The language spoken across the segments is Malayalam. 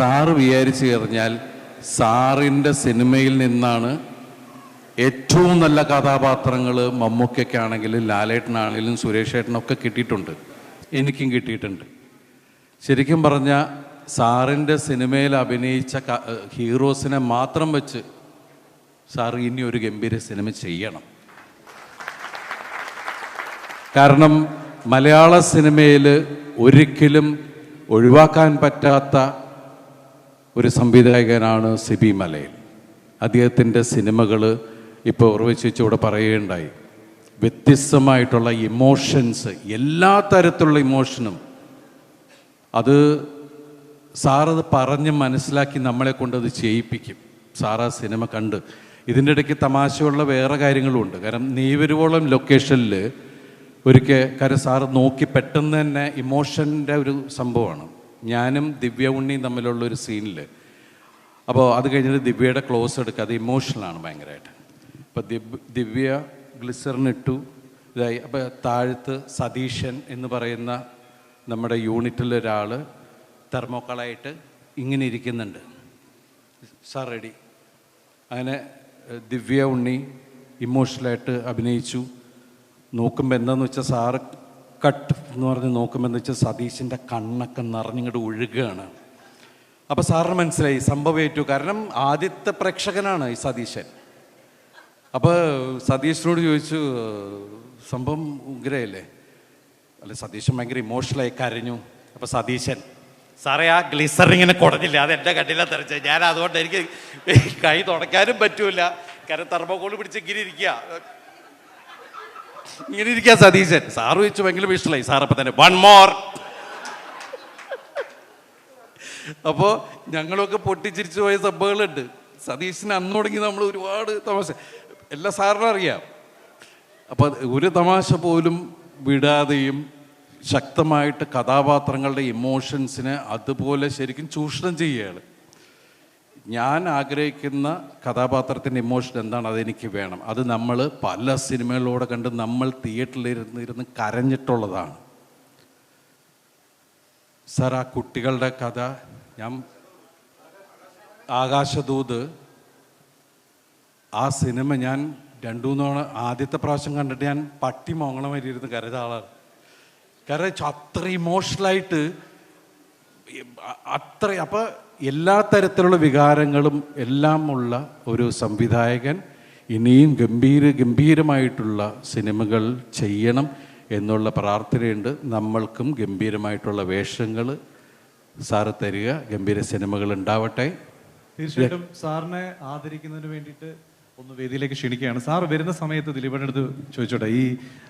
സാറ് വിചാരിച്ചു കഴിഞ്ഞാൽ സാറിൻ്റെ സിനിമയിൽ നിന്നാണ് ഏറ്റവും നല്ല കഥാപാത്രങ്ങൾ മമ്മൂക്കയ്ക്കാണെങ്കിലും ലാലേട്ടനാണെങ്കിലും സുരേഷ് ഏട്ടനൊക്കെ കിട്ടിയിട്ടുണ്ട്, എനിക്കും കിട്ടിയിട്ടുണ്ട്. ശരിക്കും പറഞ്ഞാൽ സാറിൻ്റെ സിനിമയിൽ അഭിനയിച്ച ഹീറോസിനെ മാത്രം വെച്ച് സാർ ഇനി ഒരു ഗംഭീര സിനിമ ചെയ്യണം. കാരണം മലയാള സിനിമയിൽ ഒരിക്കലും ഒഴിവാക്കാൻ പറ്റാത്ത ഒരു സംവിധായകനാണ് സിബി മലയിൽ. അദ്ദേഹത്തിൻ്റെ സിനിമകൾ ഇപ്പോൾ ഉറവിച്ചിവിടെ പറയുകയുണ്ടായി. വ്യത്യസ്തമായിട്ടുള്ള ഇമോഷൻസ്, എല്ലാ തരത്തിലുള്ള ഇമോഷനും അത് സാറത് പറഞ്ഞ് മനസ്സിലാക്കി നമ്മളെ കൊണ്ടത് ചെയ്യിപ്പിക്കും. സാറാ സിനിമ കണ്ട് ഇതിൻ്റെ ഇടയ്ക്ക് തമാശയുള്ള വേറെ കാര്യങ്ങളുമുണ്ട്. കാരണം നീ വരുവോളം ലൊക്കേഷനിൽ കാരണം സാറ് നോക്കി പെട്ടെന്ന് തന്നെ ഇമോഷൻ്റെ ഒരു സംഭവമാണ്. ഞാനും ദിവ്യ ഉണ്ണിയും തമ്മിലുള്ളൊരു സീനിൽ, അപ്പോൾ അത് കഴിഞ്ഞിട്ട് ദിവ്യയുടെ ക്ലോസ് എടുക്കുക, അത് ഇമോഷണലാണ് ഭയങ്കരമായിട്ട്. അപ്പോൾ ദിവ്യ ഗ്ലിസറിനിട്ടു ഇതായി. അപ്പോൾ താഴത്ത് സതീശൻ എന്ന് പറയുന്ന നമ്മുടെ യൂണിറ്റിലൊരാൾ തെർമോക്കോളായിട്ട് ഇങ്ങനെ ഇരിക്കുന്നുണ്ട്. Sir ready. അങ്ങനെ ദിവ്യ ഉണ്ണി ഇമോഷണലായിട്ട് അഭിനയിച്ചു. നോക്കുമ്പോൾ എന്താണെന്ന് വെച്ചാൽ സാറ് കട്ട് എന്ന് പറഞ്ഞ് നോക്കുമ്പോൾ എന്ന് വെച്ചാൽ സതീശിൻ്റെ കണ്ണൊക്കെ നിറഞ്ഞിങ്ങോട്ട് ഒഴുകുകയാണ്. അപ്പോൾ സാറിന് മനസ്സിലായി സംഭവം ഏറ്റു. കാരണം ആദ്യത്തെ പ്രേക്ഷകനാണ് ഈ സതീശൻ. അപ്പോൾ സതീശനോട് ചോദിച്ചു, സംഭവം ഉഗ്രയല്ലേ? അല്ല, സതീശൻ ഭയങ്കര ഇമോഷണലായി കരഞ്ഞു. അപ്പോൾ സതീശൻ, സാറേ ആ ഗ്ലിസറിങ്ങനെ കുടഞ്ഞില്ല, അത് എൻ്റെ കണ്ണിലാണ് തെറിച്ചത്. ഞാൻ അതുകൊണ്ട് എനിക്ക് കൈ തുടയ്ക്കാനും പറ്റൂല. കാരണം തെർമോക്കോൾ പിടിച്ച് ഇങ്ങനെ ഇരിക്കുക സതീശൻ. സാറ് വെച്ച് ഭയങ്കര വിഷലായി. സാറപ്പം തന്നെ വൺ മോർ. അപ്പോൾ ഞങ്ങളൊക്കെ പൊട്ടിച്ചിരിച്ചു പോയ സംഭവങ്ങളുണ്ട്. സതീശന് അന്ന് തുടങ്ങി നമ്മൾ ഒരുപാട് തമാശ, എല്ലാം സാറിനും അറിയാം. അപ്പോൾ ഒരു തമാശ പോലും വിടാതെയും ശക്തമായിട്ട് കഥാപാത്രങ്ങളുടെ ഇമോഷൻസിനെ അതുപോലെ ശരിക്കും ചൂഷണം ചെയ്യുകയാണ്. ഞാൻ ആഗ്രഹിക്കുന്ന കഥാപാത്രത്തിൻ്റെ ഇമോഷൻ എന്താണ്, അതെനിക്ക് വേണം. അത് നമ്മൾ പല സിനിമകളിലൂടെ കണ്ട് നമ്മൾ തിയേറ്ററിലിരുന്ന് കരഞ്ഞിട്ടുള്ളതാണ്. സാർ ആ കുട്ടികളുടെ കഥ, ഞാൻ ആകാശദൂത് ആ സിനിമ ഞാൻ 2-3 തവണ ആദ്യത്തെ പ്രാവശ്യം കണ്ടിട്ട് ഞാൻ പട്ടി മോങ്ങണം വരെ ഇരുന്ന് കരഞ്ഞ ആളാണ്. കാരണം അത്ര ഇമോഷണലായിട്ട് അപ്പോൾ എല്ലാ തരത്തിലുള്ള വികാരങ്ങളും എല്ലാം ഉള്ള ഒരു സംവിധായകൻ ഇനിയും ഗംഭീരമായിട്ടുള്ള സിനിമകൾ ചെയ്യണം എന്നുള്ള പ്രാർത്ഥനയുണ്ട്. നമ്മൾക്കും ഗംഭീരമായിട്ടുള്ള വേഷങ്ങൾ സാറ് തരിക, ഗംഭീര സിനിമകൾ ഉണ്ടാവട്ടെ. തീർച്ചയായിട്ടും സാറിനെ ആദരിക്കുന്നതിന് വേണ്ടിയിട്ട് ഒന്ന് വേദിയിലേക്ക് ക്ഷണിക്കുകയാണ്. സാർ വരുന്ന സമയത്ത് ദിലീപേട്ടൻ്റെ അടുത്ത് ചോദിച്ചോട്ടെ, ഈ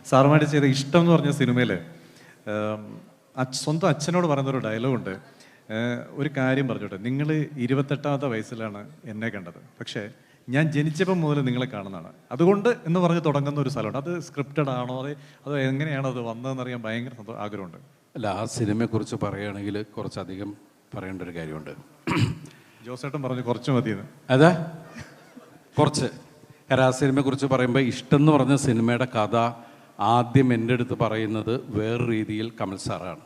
സാറുമായിട്ട് ചെയ്ത ഇഷ്ടം എന്ന് പറഞ്ഞ സിനിമയിൽ സ്വന്തം അച്ഛനോട് പറയുന്നൊരു ഡയലോഗുണ്ട്. ഒരു കാര്യം പറഞ്ഞോട്ടെ, നിങ്ങൾ 28ാമത്തെ വയസ്സിലാണ് എന്നെ കണ്ടത്, പക്ഷേ ഞാൻ ജനിച്ചപ്പം മുതൽ നിങ്ങളെ കാണുന്നതാണ്, അതുകൊണ്ട് എന്ന് പറഞ്ഞ് തുടങ്ങുന്ന ഒരു സ്ഥലമുണ്ട്. അത് സ്ക്രിപ്റ്റഡ് ആണോ, അതോ എങ്ങനെയാണോ അത് വന്നതെന്നറിയാൻ ഭയങ്കര ആഗ്രഹമുണ്ട്. അല്ല, ആ സിനിമയെക്കുറിച്ച് പറയുകയാണെങ്കിൽ കുറച്ചധികം പറയേണ്ട ഒരു കാര്യമുണ്ട്. ജോസേട്ടൻ പറഞ്ഞു കുറച്ച് മതിയെന്ന്. അതാ കുറച്ച്. കാരണം ആ സിനിമയെക്കുറിച്ച് പറയുമ്പോൾ ഇഷ്ടം എന്ന് പറഞ്ഞ സിനിമയുടെ കഥ ആദ്യം എൻ്റെ അടുത്ത് പറയുന്നത് വേറെ രീതിയിൽ കമൽ സാറാണ്.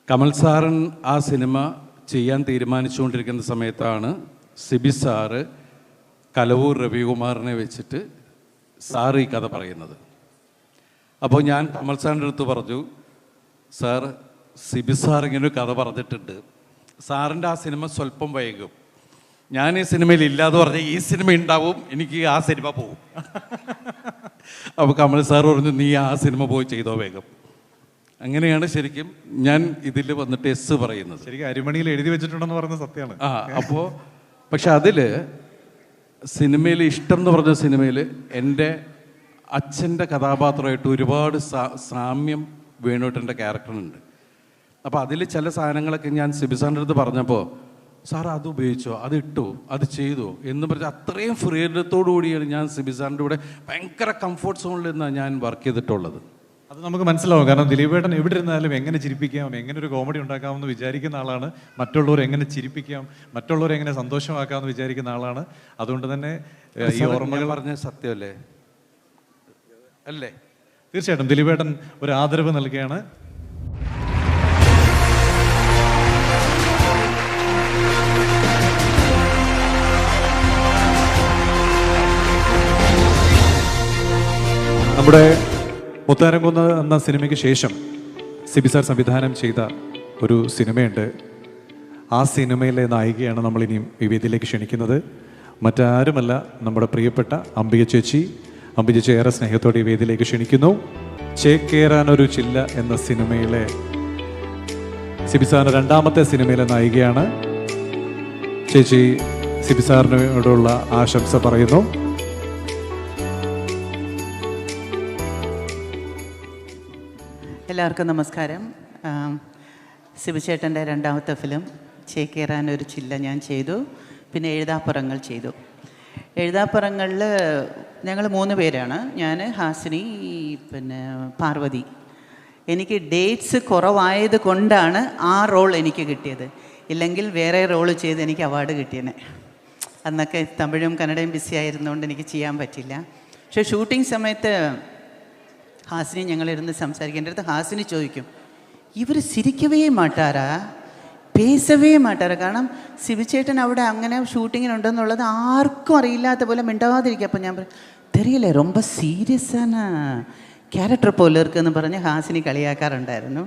കമൽ സാറൻ ആ സിനിമ ചെയ്യാൻ തീരുമാനിച്ചുകൊണ്ടിരിക്കുന്ന സമയത്താണ് സിബി സാറ് കലവൂർ രവികുമാറിനെ വെച്ചിട്ട് സാറ് ഈ കഥ പറയുന്നത്. അപ്പോൾ ഞാൻ കമൽ സാറിൻ്റെ അടുത്ത് പറഞ്ഞു, സാർ സിബി സാർ ഇങ്ങനെ ഒരു കഥ പറഞ്ഞിട്ടുണ്ട്, സാറിൻ്റെ ആ സിനിമ സ്വല്പം വൈകും, ഞാൻ ഈ സിനിമയിൽ ഇല്ലാതെ പറഞ്ഞാൽ ഈ സിനിമ ഉണ്ടാവും, എനിക്ക് ആ സിനിമ പോകും. അപ്പോൾ കമൽ സാർ പറഞ്ഞു, നീ ആ സിനിമ പോയി ചെയ്തോ വേഗം. അങ്ങനെയാണ് ശരിക്കും ഞാൻ ഇതിൽ വന്നിട്ട് എസ് പറയുന്നത്. ശരിക്കും അരിമണിയിൽ എഴുതി വെച്ചിട്ടുണ്ടെന്ന് പറയുന്നത് സത്യമാണ്. അപ്പോൾ പക്ഷെ അതിൽ സിനിമയിൽ ഇഷ്ടം എന്ന് പറഞ്ഞ സിനിമയിൽ എൻ്റെ അച്ഛൻ്റെ കഥാപാത്രമായിട്ട് ഒരുപാട് സാമ്യം വേണുവേട്ടൻ്റെ ക്യാരക്ടറിനുണ്ട്. അപ്പോൾ അതിൽ ചില സാധനങ്ങളൊക്കെ ഞാൻ സിബിസാറിൻ്റെ അടുത്ത് പറഞ്ഞപ്പോൾ, സാർ അത് ഉപയോഗിച്ചോ, അത് ഇട്ടോ, അത് ചെയ്തോ എന്ന് പറഞ്ഞാൽ അത്രയും ഫ്രീഡത്തോടു കൂടിയാണ് ഞാൻ സിബിസാറിൻ്റെ കൂടെ ഭയങ്കര കംഫർട്ട് സോണിൽ നിന്നാണ് ഞാൻ വർക്ക് ചെയ്തിട്ടുള്ളത്. അത് നമുക്ക് മനസ്സിലാവും. കാരണം ദിലീപേട്ടൻ എവിടെ ഇരുന്നാലും എങ്ങനെ ചിരിപ്പിക്കാം, എങ്ങനെ ഒരു കോമഡി ഉണ്ടാക്കാമെന്ന് വിചാരിക്കുന്ന ആളാണ്. മറ്റുള്ളവരെ എങ്ങനെ ചിരിപ്പിക്കാം, മറ്റുള്ളവരെ എങ്ങനെ സന്തോഷമാക്കാമെന്ന് വിചാരിക്കുന്ന ആളാണ്. അതുകൊണ്ട് തന്നെ ഈ ഓർമ്മകൾ പറഞ്ഞ സത്യമല്ലേ അല്ലേ? തീർച്ചയായിട്ടും ദിലീപേട്ടൻ ഒരു ആദരവ് നൽകുകയാണ്. നമ്മുടെ മുത്താരംകുന്ന് എന്ന സിനിമയ്ക്ക് ശേഷം സിബി സാർ സംവിധാനം ചെയ്ത ഒരു സിനിമയുണ്ട്. ആ സിനിമയിലെ നായികയാണ് നമ്മൾ ഇനിയും ഈ വേദിയിലേക്ക് ക്ഷണിക്കുന്നത്. മറ്റാരുമല്ല, നമ്മുടെ പ്രിയപ്പെട്ട അംബിക ചേച്ചി. അംബിക ചേച്ചി ഏറെ സ്നേഹത്തോടെ ഈ വേദിയിലേക്ക് ക്ഷണിക്കുന്നു. ചേക്കേറാനൊരു ചില്ല എന്ന സിനിമയിലെ സിബി സാറിൻ്റെ രണ്ടാമത്തെ സിനിമയിലെ നായികയാണ്. ചേച്ചി സിബി സാറിനോടുള്ള ആശംസ പറയുന്നു. എല്ലാവർക്കും നമസ്കാരം. സിബിചേട്ടൻ്റെ രണ്ടാമത്തെ ഫിലിം ചേക്കേറാനൊരു ചില്ല ഞാൻ ചെയ്തു. പിന്നെ എഴുതാപ്പുറങ്ങൾ ചെയ്തു. എഴുതാപ്പുറങ്ങളിൽ ഞങ്ങൾ 3 പേരാണ്. ഞാൻ, ഹാസിനി, പിന്നെ പാർവതി. എനിക്ക് ഡേറ്റ്സ് കുറവായത് കൊണ്ടാണ് ആ റോൾ എനിക്ക് കിട്ടിയത്. ഇല്ലെങ്കിൽ വേറെ റോള് ചെയ്ത് എനിക്ക് അവാർഡ് കിട്ടിയേനെ. അന്നൊക്കെ തമിഴും കന്നഡയും ബിസി ആയിരുന്നുകൊണ്ട് എനിക്ക് ചെയ്യാൻ പറ്റില്ല. പക്ഷേ ഷൂട്ടിംഗ് സമയത്ത് ഹാസിനി ഞങ്ങളിരുന്ന് സംസാരിക്കും. എൻ്റെ അടുത്ത് ഹാസിനി ചോദിക്കും, ഇവർ സിരിക്കവേ മാട്ടാരാ, പേസവേ മാട്ടാരാ? കാരണം സിബിച്ചേട്ടൻ അവിടെ അങ്ങനെ ഷൂട്ടിങ്ങിനുണ്ടെന്നുള്ളത് ആർക്കും അറിയില്ലാത്ത പോലെ മിണ്ടാതിരിക്കുക. അപ്പോൾ ഞാൻ പറയും, തെരിയില്ല, ரொம்ப സീരിയസാണ് ക്യാരക്ടർ പോലെ ഇരിക്കുമെന്ന് പറഞ്ഞ് ഹാസിനി കളിയാക്കാറുണ്ടായിരുന്നു.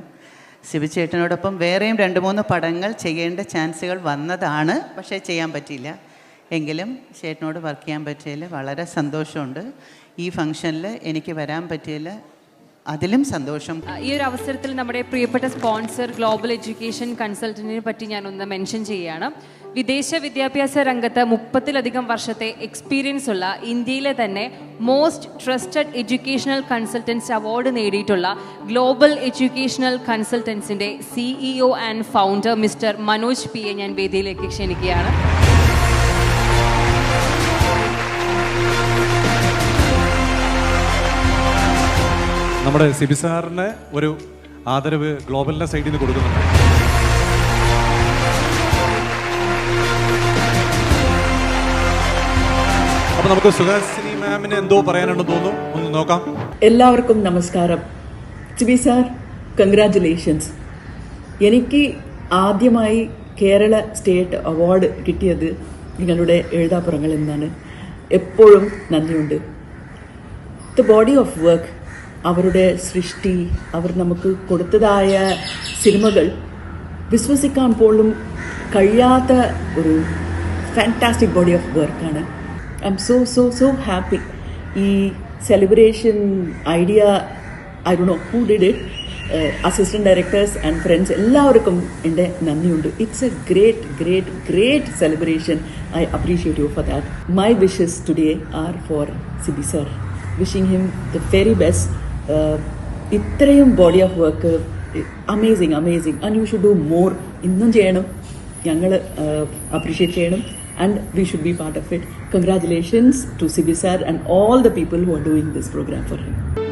സിബിച്ചേട്ടനോടൊപ്പം വേറെയും 2-3 പടങ്ങൾ ചെയ്യേണ്ട ചാൻസുകൾ വന്നതാണ്. പക്ഷേ ചെയ്യാൻ പറ്റിയില്ല. എങ്കിലും ചേട്ടനോട് വർക്ക് ചെയ്യാൻ പറ്റിയതിൽ വളരെ സന്തോഷമുണ്ട്. ഈ ഫംഗ്ഷനിൽ എനിക്ക് വരാൻ പറ്റിയതിൽ അതിലും സന്തോഷം. ഈ ഒരു അവസരത്തിൽ നമ്മുടെ പ്രിയപ്പെട്ട സ്പോൺസർ ഗ്ലോബൽ എഡ്യൂക്കേഷൻ കൺസൾട്ടന്റിനെ പറ്റി ഞാനൊന്ന് മെൻഷൻ ചെയ്യുകയാണ്. വിദേശ വിദ്യാഭ്യാസ രംഗത്ത് 30-ലധികം വർഷത്തെ എക്സ്പീരിയൻസ് ഉള്ള ഇന്ത്യയിലെ തന്നെ most trusted educational consultants award നേടിയിട്ടുള്ള ഗ്ലോബൽ എഡ്യൂക്കേഷണൽ കൺസൾട്ടൻസിൻ്റെ CEO and founder mister Manoj P. ഞാൻ വേദിയിലേക്ക് ക്ഷണിക്കുകയാണ്. നമ്മുടെ സിബി സാറിന് ഒരു ആദരവ് ഗ്ലോബലിൻ്റെ സൈഡിൽ നിന്ന് കൊടുക്കുന്നുണ്ട്. അപ്പൊ നമുക്ക് സുഹാസിനി മാമിന് എന്തോ പറയാനുണ്ടെന്ന് തോന്നുന്നു, ഒന്ന് നോക്കാം. എല്ലാവർക്കും നമസ്കാരം. Sibi sir, congratulations. എനിക്ക് ആദ്യമായി കേരള സ്റ്റേറ്റ് അവാർഡ് കിട്ടിയത് നിങ്ങളുടെ എഴുതാപ്പുറങ്ങൾ എന്നാണ്. എപ്പോഴും നന്ദിയുണ്ട്. ദ ബോഡി ഓഫ് വർക്ക്, അവരുടെ സൃഷ്ടി, അവർ നമുക്ക് കൊടുത്തതായ സിനിമകൾ വിശ്വസിക്കാൻ പോലും കഴിയാത്ത ഒരു ഫാന്റാസ്റ്റിക് ബോഡി ഓഫ് വർക്കാണ്. I'm so happy. ഈ celebration idea, I don't know who did it, assistant directors and friends എല്ലാവർക്കും എൻ്റെ നന്ദിയുണ്ട്. It's a great celebration. I appreciate you for that. My wishes today are for Sibi sir. Wishing him the very best. ഇത്രയും body of work amazing and you should do more. ഇന്നും ചെയ്യണം, ഞങ്ങൾ അപ്രീഷിയേറ്റ് ചെയ്യണം, and we should be part of it. Congratulations to Sibi sir and all the people who are doing this program for him.